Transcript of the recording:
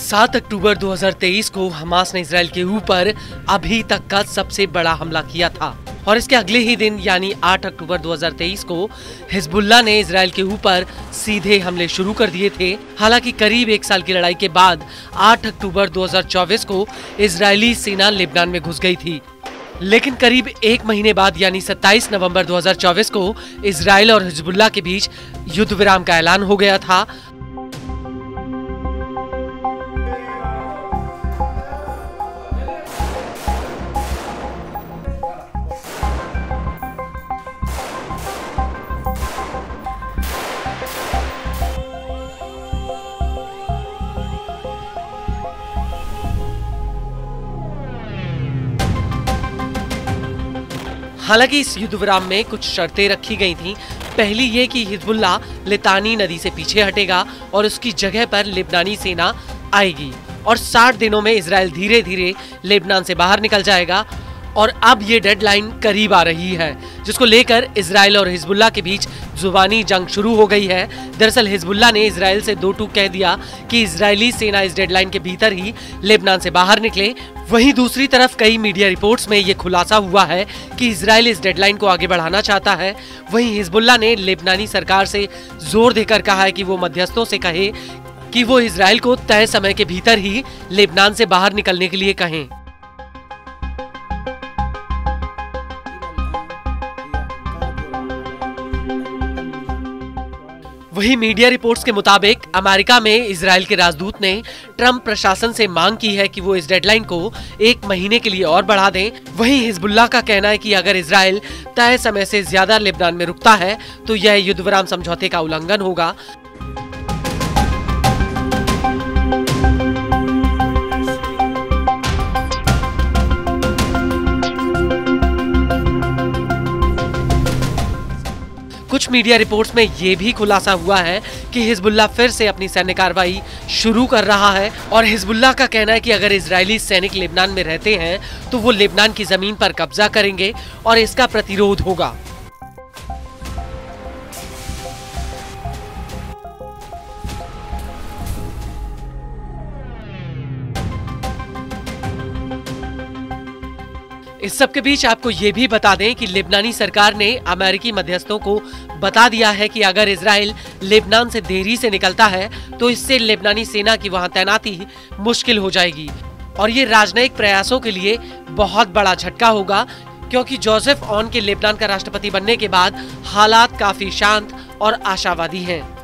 सात अक्टूबर 2023 को हमास ने इजराइल के ऊपर अभी तक का सबसे बड़ा हमला किया था और इसके अगले ही दिन यानी 8 अक्टूबर 2023 को हिजबुल्लाह ने इजराइल के ऊपर सीधे हमले शुरू कर दिए थे। हालांकि करीब एक साल की लड़ाई के बाद 8 अक्टूबर 2024 को इजरायली सेना लेबनान में घुस गई थी, लेकिन करीब एक महीने बाद यानी 27 नवंबर 2024 को इजराइल और हिजबुल्लाह के बीच युद्ध विराम का ऐलान हो गया था। हालांकि इस युद्ध विराम में कुछ शर्तें रखी गई थीं। पहली ये कि हिजबुल्लाह लितानी नदी से पीछे हटेगा और उसकी जगह पर लेबनानी सेना आएगी और 60 दिनों में इजराइल धीरे धीरे लेबनान से बाहर निकल जाएगा। और अब ये डेडलाइन करीब आ रही है, जिसको लेकर इजराइल और हिजबुल्लाह के बीच जुबानी जंग शुरू हो गई है। दरअसल हिजबुल्लाह ने इजराइल से दो टूक कह दिया कि इजरायली सेना इस डेडलाइन के भीतर ही लेबनान से बाहर निकले। वहीं दूसरी तरफ कई मीडिया रिपोर्ट्स में ये खुलासा हुआ है कि इजराइल इस डेडलाइन को आगे बढ़ाना चाहता है। वहीं हिजबुल्लाह ने लेबनानी सरकार से जोर देकर कहा है कि वो मध्यस्थों से कहे कि वो इजराइल को तय समय के भीतर ही लेबनान से बाहर निकलने के लिए कहें। वहीं मीडिया रिपोर्ट्स के मुताबिक अमेरिका में इजराइल के राजदूत ने ट्रंप प्रशासन से मांग की है कि वो इस डेडलाइन को एक महीने के लिए और बढ़ा दें। वहीं हिजबुल्लाह का कहना है कि अगर इजराइल तय समय से ज्यादा लेबनान में रुकता है तो यह युद्ध विराम समझौते का उल्लंघन होगा। कुछ मीडिया रिपोर्ट्स में ये भी खुलासा हुआ है कि हिजबुल्लाह फिर से अपनी सैन्य कार्रवाई शुरू कर रहा है और हिजबुल्लाह का कहना है कि अगर इजरायली सैनिक लेबनान में रहते हैं तो वो लेबनान की जमीन पर कब्जा करेंगे और इसका प्रतिरोध होगा। इस सब के बीच आपको ये भी बता दें कि लेबनानी सरकार ने अमेरिकी मध्यस्थों को बता दिया है कि अगर इजराइल लेबनान से देरी से निकलता है तो इससे लेबनानी सेना की वहां तैनाती मुश्किल हो जाएगी और ये राजनयिक प्रयासों के लिए बहुत बड़ा झटका होगा, क्योंकि जोसेफ ऑन के लेबनान का राष्ट्रपति बनने के बाद हालात काफी शांत और आशावादी हैं।